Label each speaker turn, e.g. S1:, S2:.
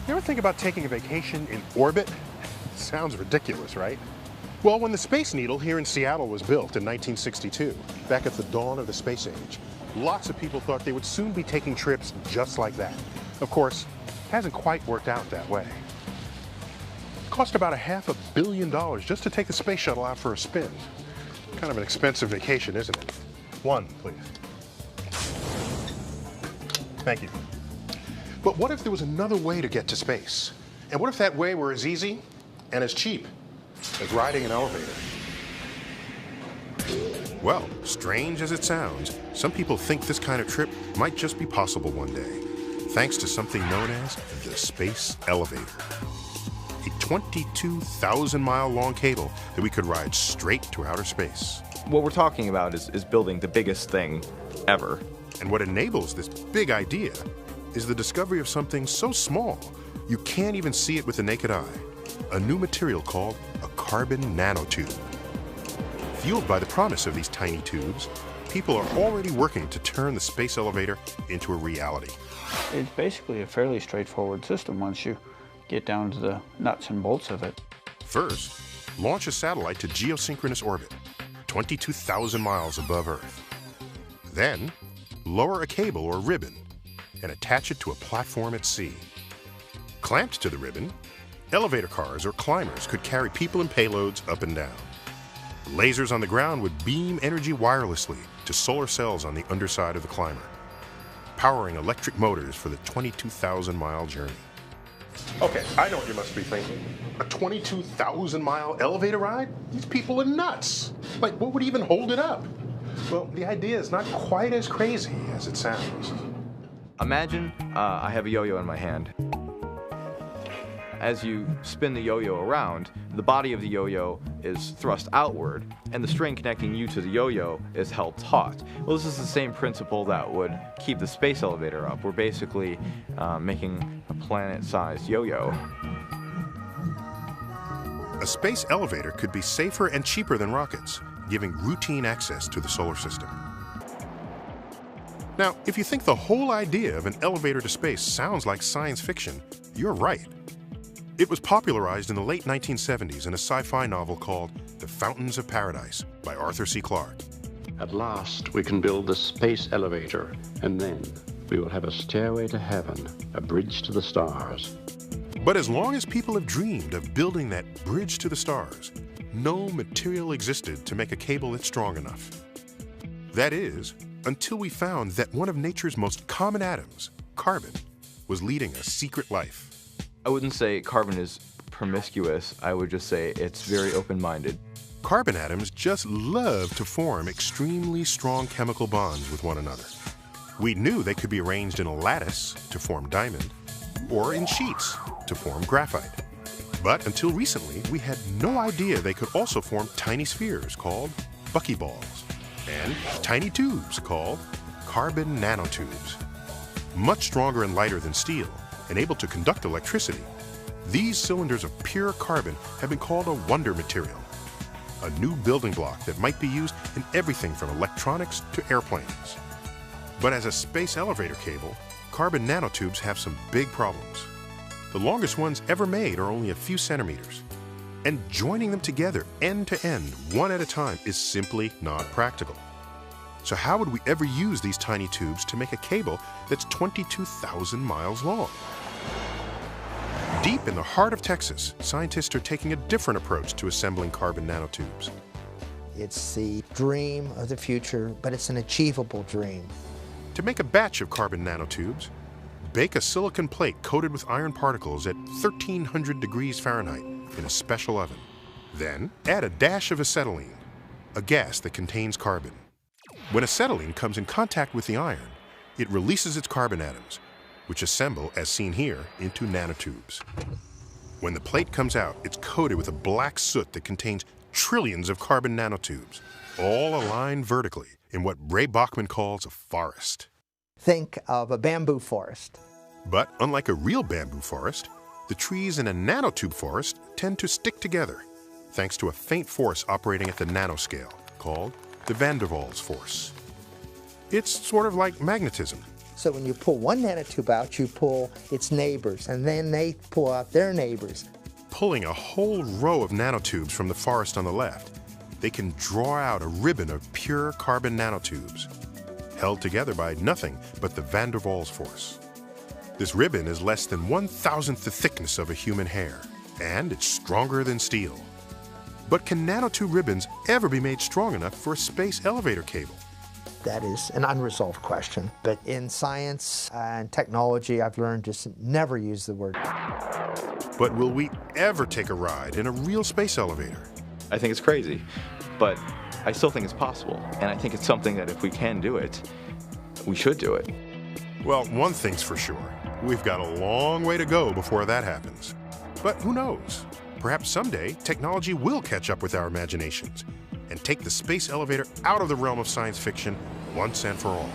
S1: You ever think about taking a vacation in orbit? Sounds ridiculous, right? Well, when the Space Needle here in Seattle was built in 1962, back at the dawn of the space age, lots of people thought they would soon be taking trips just like that. Of course, it hasn't quite worked out that way. It cost about $500 million just to take the space shuttle out for a spin. Kind of an expensive vacation, isn't it? One, please. Thank you. But what if there was another way to get to space? And what if that way were as easy and as cheap as riding an elevator? Well, strange as it sounds, some people think this kind of trip might just be possible one day, thanks to something known as the space elevator. A 22,000-mile long cable that we could ride straight to outer space.
S2: What we're talking about is building the biggest thing ever.
S1: And what enables this big idea is the discovery of something so small you can't even see it with the naked eye. A new material called a carbon nanotube. Fueled by the promise of these tiny tubes, people are already working to turn the space elevator into a reality.
S3: It's basically a fairly straightforward system once you get down to the nuts and bolts of it.
S1: First, launch a satellite to geosynchronous orbit, 22,000 miles above Earth. Then, lower a cable or ribbon and attach it to a platform at sea. Clamped to the ribbon, elevator cars or climbers could carry people and payloads up and down. Lasers on the ground would beam energy wirelessly to solar cells on the underside of the climber, powering electric motors for the 22,000-mile journey. Okay, I know what you must be thinking. A 22,000-mile elevator ride? These people are nuts. Like, what would even hold it up? Well, the idea is not quite as crazy as it sounds.
S2: Imagine I have a yo-yo in my hand. As you spin the yo-yo around, the body of the yo-yo is thrust outward, and the string connecting you to the yo-yo is held taut. Well, this is the same principle that would keep the space elevator up. We're basically making a planet-sized yo-yo.
S1: A space elevator could be safer and cheaper than rockets, giving routine access to the solar system. Now, if you think the whole idea of an elevator to space sounds like science fiction, you're right. It was popularized in the late 1970s in a sci-fi novel called The Fountains of Paradise by Arthur C. Clarke.
S4: At last, we can build the space elevator, and then we will have a stairway to heaven, a bridge to the stars.
S1: But as long as people have dreamed of building that bridge to the stars, no material existed to make a cable that's strong enough. That is, until we found that one of nature's most common atoms, carbon, was leading a secret life.
S2: I wouldn't say carbon is promiscuous. I would just say it's very open-minded.
S1: Carbon atoms just love to form extremely strong chemical bonds with one another. We knew they could be arranged in a lattice to form diamond, or in sheets to form graphite. But until recently, we had no idea they could also form tiny spheres called buckyballs, and tiny tubes called carbon nanotubes. Much stronger and lighter than steel, and able to conduct electricity, these cylinders of pure carbon have been called a wonder material, a new building block that might be used in everything from electronics to airplanes. But as a space elevator cable, carbon nanotubes have some big problems. The longest ones ever made are only a few centimeters, and joining them together end to end, one at a time, is simply not practical. So how would we ever use these tiny tubes to make a cable that's 22,000 miles long? Deep in the heart of Texas, scientists are taking a different approach to assembling carbon nanotubes.
S5: It's the dream of the future, but it's an achievable dream.
S1: To make a batch of carbon nanotubes, bake a silicon plate coated with iron particles at 1,300 degrees Fahrenheit in a special oven. Then add a dash of acetylene, a gas that contains carbon. When acetylene comes in contact with the iron, it releases its carbon atoms, which assemble, as seen here, into nanotubes. When the plate comes out, it's coated with a black soot that contains trillions of carbon nanotubes, all aligned vertically in what Ray Bachman calls a forest.
S5: Think of a bamboo forest.
S1: But unlike a real bamboo forest, the trees in a nanotube forest tend to stick together, thanks to a faint force operating at the nanoscale, called the van der Waals force. It's sort of like magnetism,
S5: So when you pull one nanotube out, you pull its neighbors, and then they pull out their neighbors.
S1: Pulling a whole row of nanotubes from the forest on the left, they can draw out a ribbon of pure carbon nanotubes, held together by nothing but the van der Waals force. This ribbon is less than 1,000th the thickness of a human hair, and it's stronger than steel. But can nanotube ribbons ever be made strong enough for a space elevator cable?
S5: That is an unresolved question. But in science and technology, I've learned just never use the word.
S1: But will we ever take a ride in a real space elevator?
S2: I think it's crazy, but I still think it's possible. And I think it's something that if we can do it, we should do it.
S1: Well, one thing's for sure. We've got a long way to go before that happens. But who knows? Perhaps someday technology will catch up with our imaginations and take the space elevator out of the realm of science fiction once and for all.